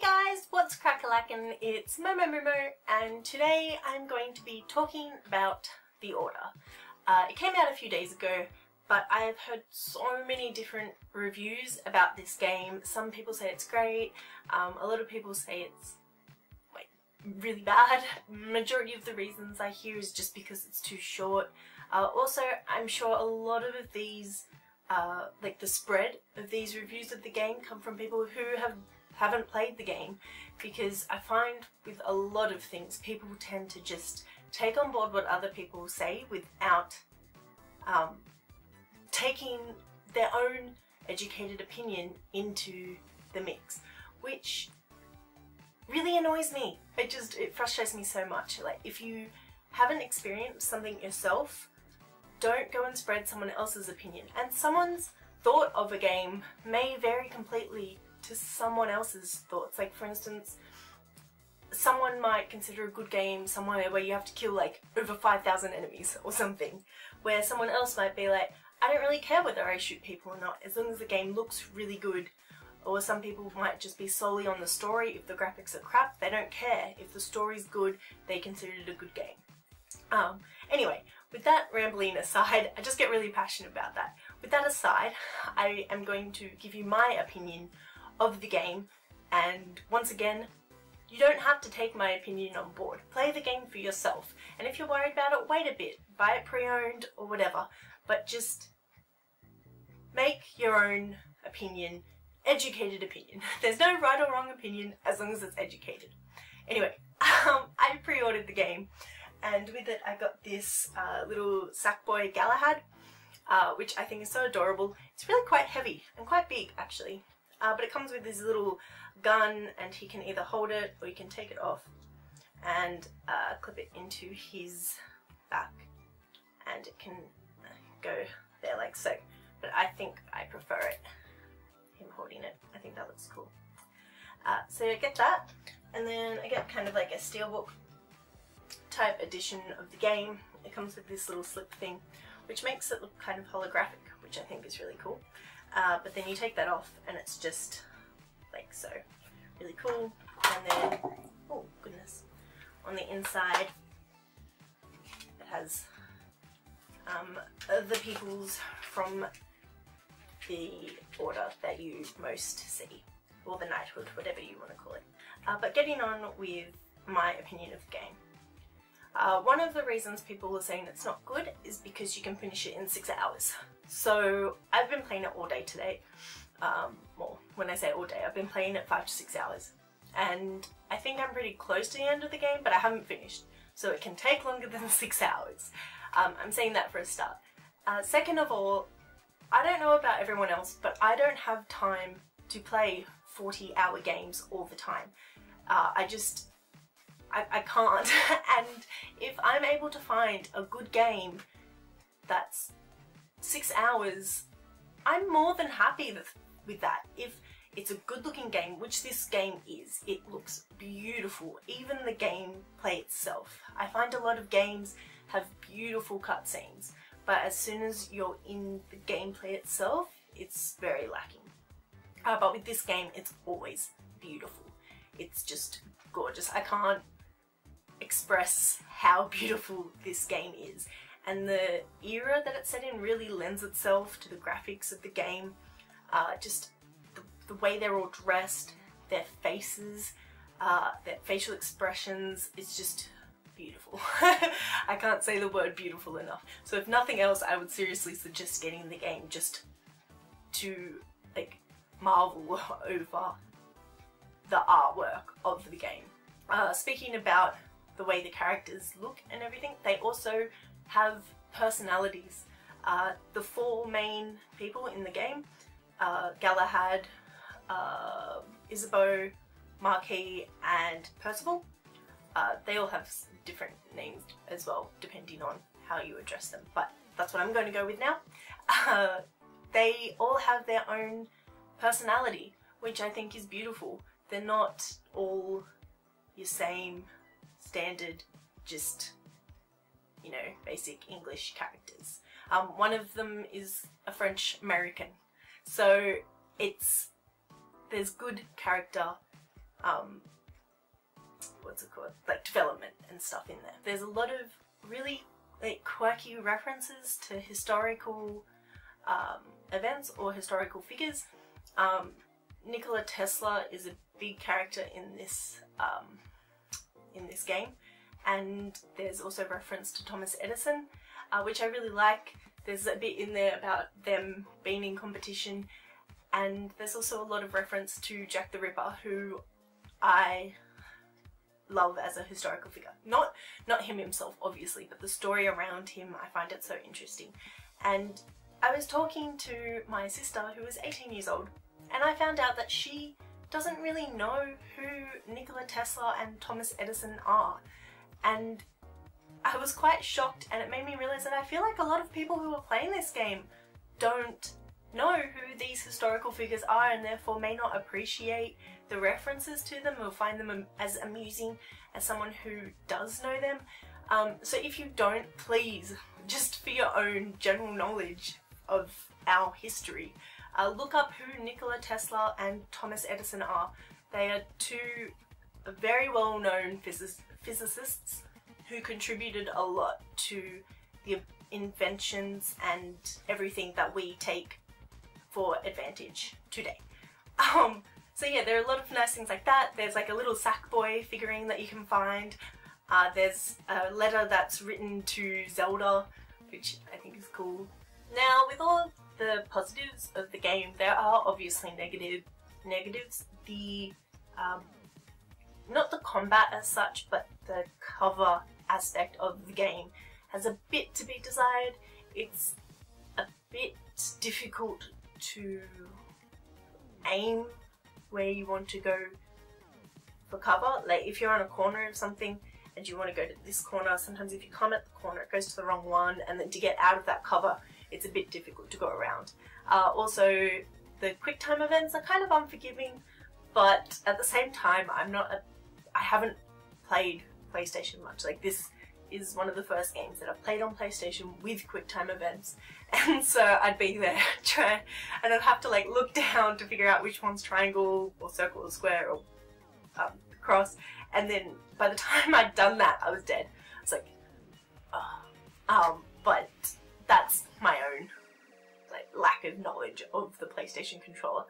guys, what's crack-a-lackin'? It's Momo, and today I'm going to be talking about The Order. It came out a few days ago, but I have heard so many different reviews about this game. Some people say it's great, a lot of people say it's really bad. Majority of the reasons I hear is just because it's too short. Also, I'm sure a lot of these, the spread of these reviews of the game come from people who haven't played the game, because I find with a lot of things people tend to just take on board what other people say without taking their own educated opinion into the mix, which really annoys me. It frustrates me so much. Like, if you haven't experienced something yourself, don't go and spread someone else's opinion. And someone's thought of a game may vary completely to someone else's thoughts. Like, for instance, someone might consider a good game somewhere where you have to kill like over 5,000 enemies or something, where someone else might be like, I don't really care whether I shoot people or not, as long as the game looks really good. Or some people might just be solely on the story. If the graphics are crap, they don't care. If the story's good, they consider it a good game. Anyway, with that rambling aside, I just get really passionate about that. With that aside, I am going to give you my opinion of the game, and once again, you don't have to take my opinion on board. Play the game for yourself, and if you're worried about it, wait a bit, buy it pre-owned or whatever, but just make your own opinion, educated opinion. There's no right or wrong opinion as long as it's educated. Anyway, I pre-ordered the game, and with it I got this little sackboy Galahad, which I think is so adorable. It's really quite heavy and quite big actually. But it comes with this little gun, and he can either hold it or you can take it off and clip it into his back, and it can go there like so. But I think I prefer him holding it. I think that looks cool. So I get that, and then I get kind of like a steelbook type edition of the game. It comes with this little slip thing, which makes it look kind of holographic, which I think is really cool. But then you take that off and it's just like so. Really cool. And then, oh goodness, on the inside it has the peoples from the order that you most see, or the knighthood, whatever you want to call it. But getting on with my opinion of the game. One of the reasons people are saying it's not good is because you can finish it in 6 hours. So I've been playing it all day today. Well, when I say all day, I've been playing it 5 to 6 hours. And I think I'm pretty close to the end of the game, but I haven't finished. So it can take longer than 6 hours. I'm saying that for a start. Second of all, I don't know about everyone else, but I don't have time to play 40-hour games all the time. I can't. And if I'm able to find a good game that's 6 hours, I'm more than happy with that. If it's a good looking game, which this game is, it looks beautiful, even the gameplay itself. I find a lot of games have beautiful cutscenes, but as soon as you're in the gameplay itself, it's very lacking. But with this game, it's always beautiful. It's just gorgeous. I can't express how beautiful this game is. And the era that it's set in really lends itself to the graphics of the game. Just the way they're all dressed, their faces, their facial expressions, it's just beautiful. I can't say the word beautiful enough. So if nothing else, I would seriously suggest getting the game just to like marvel over the artwork of the game. Speaking about the way the characters look and everything, they also have personalities. The 4 main people in the game, Galahad, Isabeau, Marquis and Percival, they all have different names as well, depending on how you address them, but that's what I'm going to go with now. They all have their own personality, which I think is beautiful. They're not all your same standard, just, you know, basic English characters. One of them is a French American, so there's good character what's it called, like development and stuff in there. There's a lot of really like quirky references to historical events or historical figures. Nikola Tesla is a big character in this game, and there's also reference to Thomas Edison, which I really like. There's a bit in there about them being in competition, and there's also a lot of reference to Jack the Ripper, who I love as a historical figure. Not him himself, obviously, but the story around him, I find it so interesting. And I was talking to my sister, who is 18 years old, and I found out that she doesn't really know who Nikola Tesla and Thomas Edison are. And I was quite shocked, and it made me realize that I feel like a lot of people who are playing this game don't know who these historical figures are, and therefore may not appreciate the references to them or find them as amusing as someone who does know them. So if you don't, please, just for your own general knowledge of our history, look up who Nikola Tesla and Thomas Edison are. They are two very well-known physicists who contributed a lot to the inventions and everything that we take for advantage today. So yeah, there are a lot of nice things like that. There's like a little sackboy figurine that you can find. There's a letter that's written to Zelda, which I think is cool. Now, with all the positives of the game, there are obviously negatives. The not the combat as such, but the cover aspect of the game has a bit to be desired. It's a bit difficult to aim where you want to go for cover. Like if you're on a corner of something and you want to go to this corner, sometimes if you come at the corner it goes to the wrong one, and then to get out of that cover it's a bit difficult to go around. Also, the quick time events are kind of unforgiving, but at the same time I haven't played PlayStation much. Like this is one of the first games that I've played on PlayStation with quick time events, and so I'd be there and I'd have to like look down to figure out which one's triangle or circle or square or cross, and then by the time I'd done that I was dead. I was like, but that's my own like lack of knowledge of the PlayStation controller.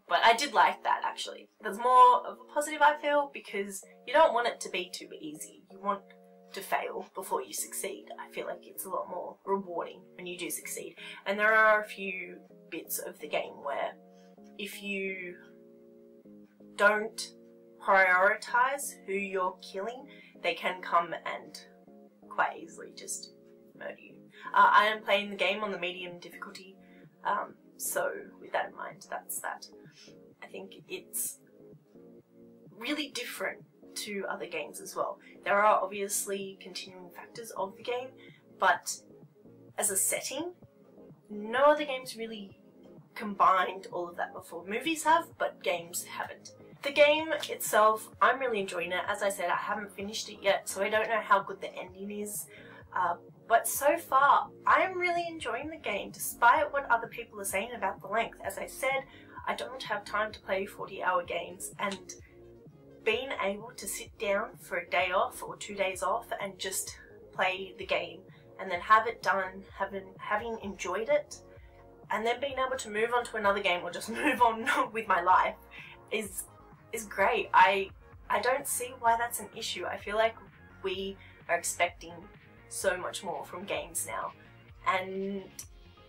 But I did like that actually. There's more of a positive, I feel, because you don't want it to be too easy. You want to fail before you succeed. I feel like it's a lot more rewarding when you do succeed. And there are a few bits of the game where if you don't prioritize who you're killing, they can come and quite easily just murder you. I am playing the game on the medium difficulty, so with that in mind, that's that. I think it's really different to other games as well. There are obviously continuing factors of the game, but as a setting, no other games really combined all of that before. Movies have, but games haven't. The game itself, I'm really enjoying it. As I said, I haven't finished it yet, so I don't know how good the ending is. But so far, I'm really enjoying the game, despite what other people are saying about the length. As I said, I don't have time to play 40-hour games, and being able to sit down for a day off or 2 days off and just play the game and then have it done, having enjoyed it, and then being able to move on to another game or just move on with my life is great. I don't see why that's an issue. I feel like we are expecting so much more from games now, and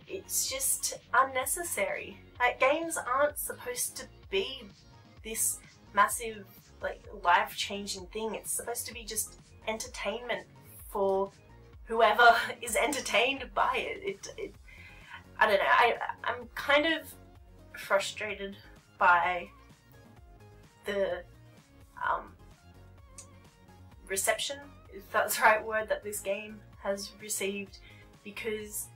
it's just unnecessary. Like, games aren't supposed to be this massive, like, life-changing thing. It's supposed to be just entertainment for whoever is entertained by it. I don't know, I'm kind of frustrated by the reception, if that's the right word, that this game has received, because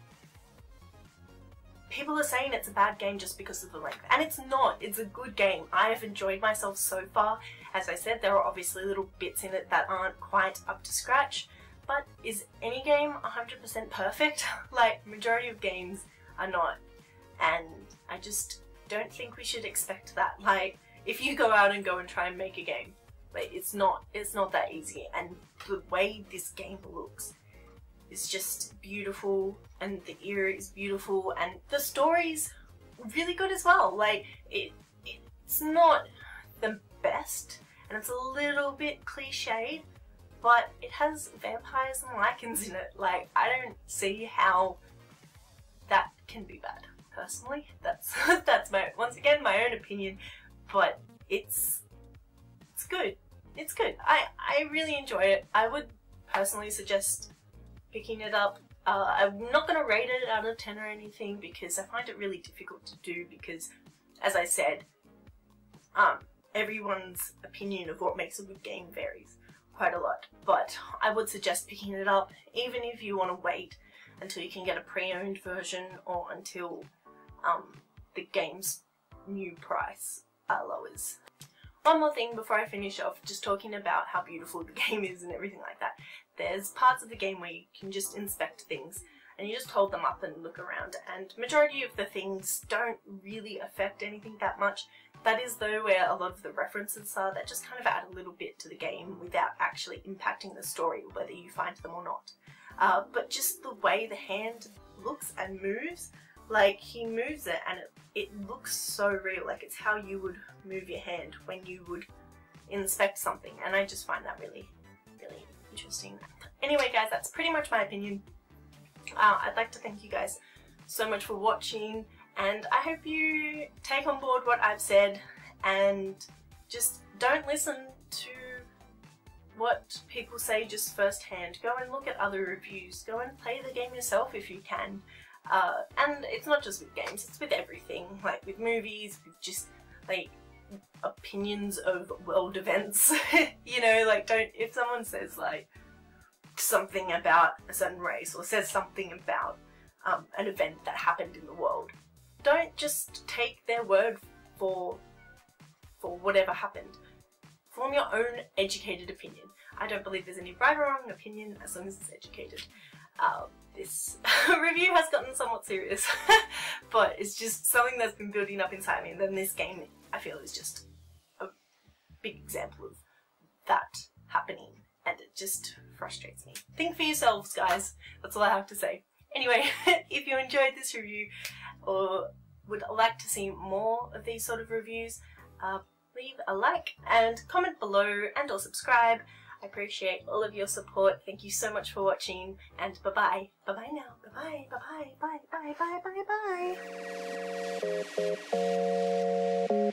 people are saying it's a bad game just because of the length, and it's not. It's a good game. I have enjoyed myself so far. As I said, there are obviously little bits in it that aren't quite up to scratch, but is any game 100% perfect? Like, majority of games are not, and I just don't think we should expect that. Like, if you go out and try and make a game, like it's not that easy. And the way this game looks is just beautiful, and the era is beautiful, and the story's really good as well. Like it's not the best, and it's a little bit cliched, but it has vampires and lichens in it. Like, I don't see how that can be bad. Personally, that's once again my own opinion, but it's good. It's good. I really enjoy it. I would personally suggest picking it up. I'm not going to rate it out of 10 or anything, because I find it really difficult to do, because, as I said, everyone's opinion of what makes a good game varies quite a lot. But I would suggest picking it up, even if you want to wait until you can get a pre-owned version, or until the game's new price lowers. One more thing before I finish off, just talking about how beautiful the game is and everything like that. There's parts of the game where you can just inspect things, and you just hold them up and look around, and majority of the things don't really affect anything that much. That is though where a lot of the references are, that just kind of add a little bit to the game without actually impacting the story, whether you find them or not. But just the way the hand looks and moves, like he moves it and it looks so real, like it's how you would move your hand when you would inspect something, and I just find that really, really interesting. Anyway guys, that's pretty much my opinion. I'd like to thank you guys so much for watching, and I hope you take on board what I've said, and just don't listen to what people say just firsthand. Go and look at other reviews, go and play the game yourself if you can. And it's not just with games, it's with everything, like with movies, with just like opinions of world events. You know, like if someone says like something about a certain race, or says something about an event that happened in the world, don't just take their word for whatever happened. Form your own educated opinion. I don't believe there's any right or wrong opinion as long as it's educated. This review has gotten somewhat serious, but it's just something that's been building up inside me, and then this game, I feel, is just a big example of that happening, and it just frustrates me. Think for yourselves, guys. That's all I have to say. Anyway, if you enjoyed this review, or would like to see more of these sort of reviews, leave a like and comment below, and or subscribe. I appreciate all of your support. Thank you so much for watching, and bye bye. Bye bye now. Bye bye. Bye bye. Bye bye. Bye bye. Bye bye.